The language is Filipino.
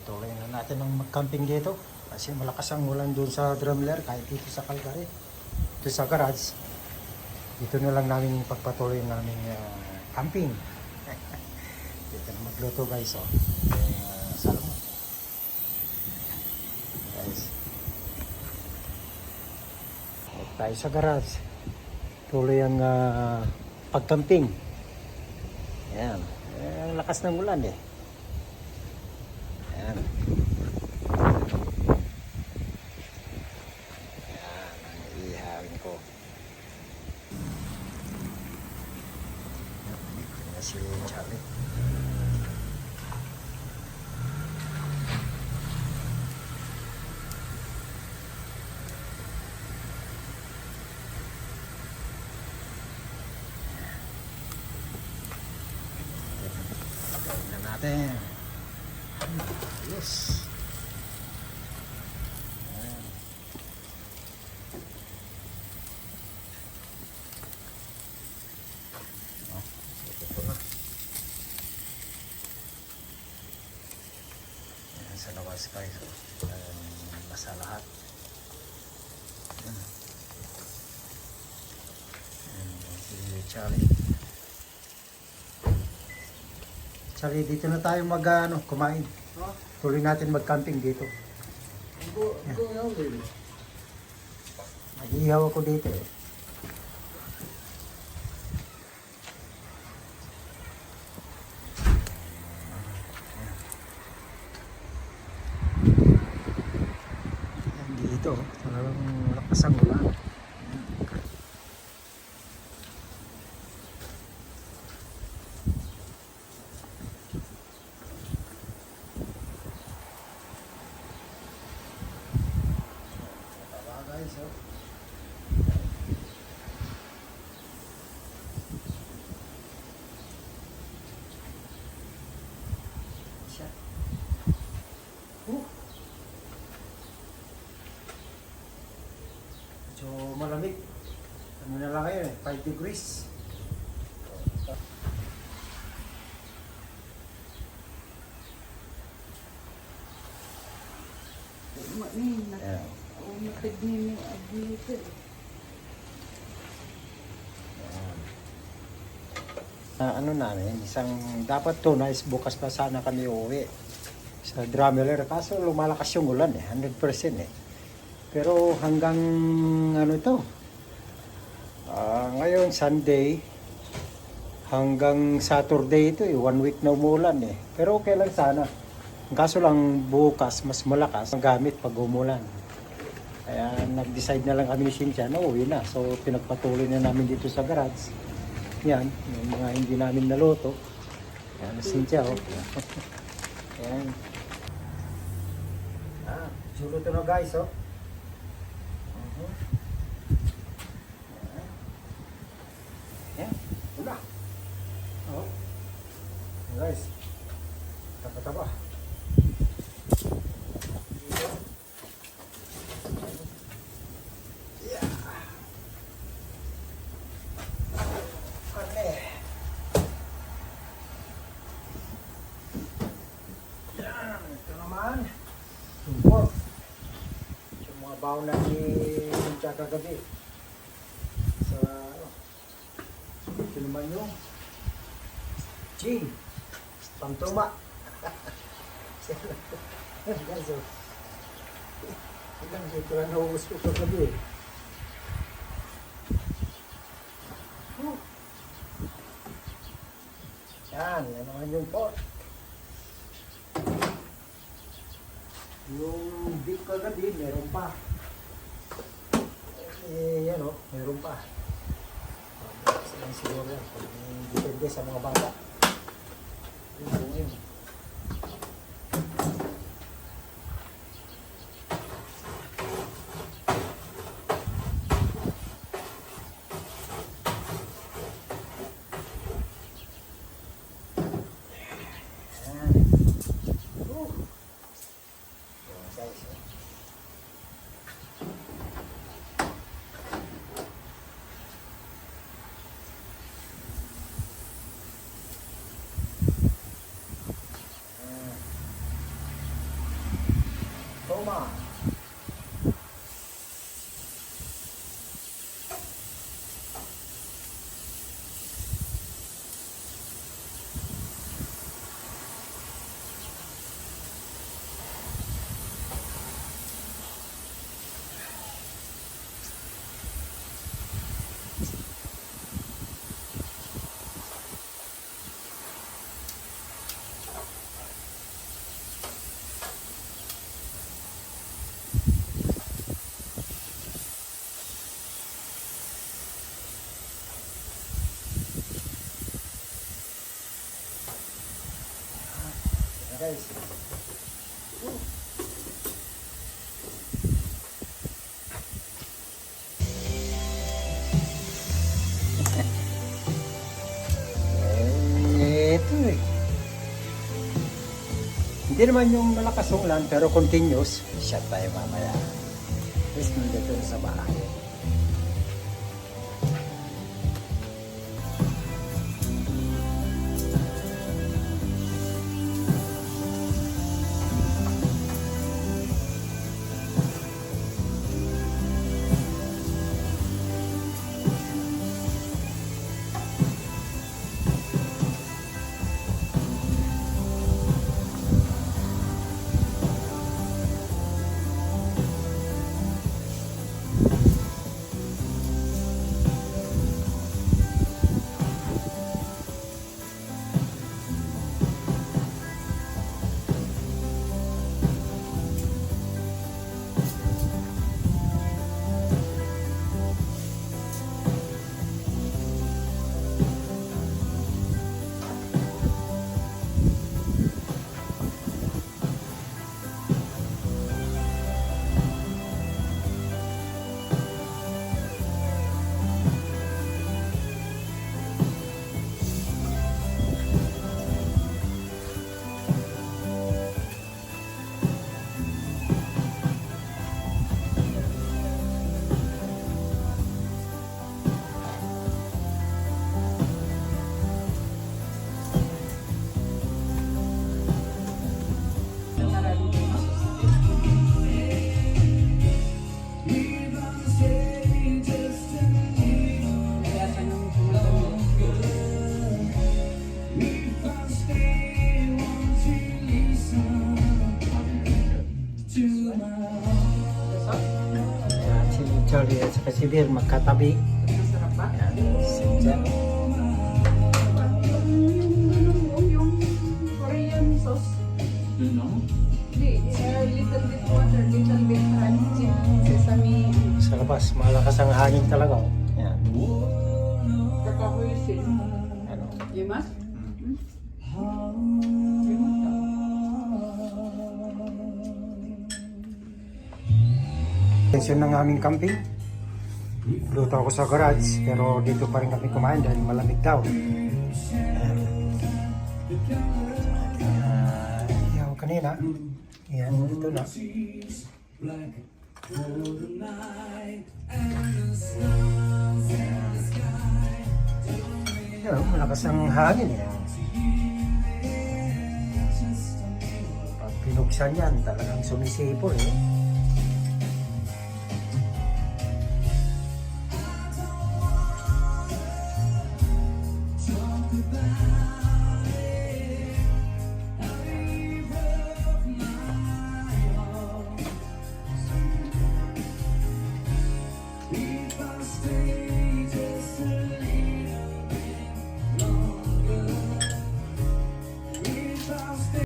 Tuloy na natin ang mag-camping dito kasi malakas ang ulan doon sa Drumler kahit dito sa Calgary. Dito sa garage. Dito na lang namin pagpatuloy ng aming camping. Dito na magluto guys. Oh. Salmon. Guys. Tayo sa garage. Tuloy ang pag-camping. Ayan. Ang lakas ng ulan eh. Ayan. Ayan, ang ihawin ko. Ayan na si Charlie. Gawin na natin. Yes. Ayan. Ito na. Ayan, sa labas guys. Nasa lahat. Ayan. Ayan, si Charlie. Charlie, dito na tayo kumain. Tuloy natin mag-camping dito. Mag-ihaw ako dito eh. Ayan, dito, talagang lakas ang ulan. Guys, oh. Siya. So malamig. Ano na lang ngayon eh, 5 degrees. Yeah. Ano namin, dapat to na bukas pa sana kami uwi sa Drumler kaso lumalakas yung ulan eh, 100% eh. Pero hanggang ngayon Sunday hanggang Saturday ito eh, 1 week na umulan eh. Pero okay lang sana. Kaso lang bukas mas malakas ang gamit pag umulan. Kaya nag-decide na lang kami ni Cynthia na uwi na. So pinagpatuloy na namin dito sa garage. Yan, yung mga hindi namin naluto. Yan, Cynthia oh. Yan. Suluto na guys oh. Yan, wala. Oh. Guys, tapa-tapa. Pork. Yung mga baon na ni kagabi sa ito naman yung gin pantuma. Ilang ito na naubos ko kagabi. Yan naman yung pork. Yung beef kagabi, meron pa. Yan o, meron pa. Siguro yan. Depende sa mga bata. Yun. guys. Ito eh. Hindi naman yung malakas yung ulan pero continuous. Shot tayo mamaya. Tapos nandito sa bahay. Charlie at saka si Beer magkatabi. Masarap ba? Sadya. Yung Korean sauce. Hindi, little bit water, little bit crunchy, sesame, Sa labas, malakas ang hangin talaga. Oh. Yan. kakahuisin. Ano? Yimas? Tension ng aming camping. Luto ako sa garage pero dito pa rin kami kumain dahil malamig daw. Ayan. Yung kanina. Yan, dito na. Yan, malakas ang hangin eh. Pag pinuksan yan, talagang sumisipol eh.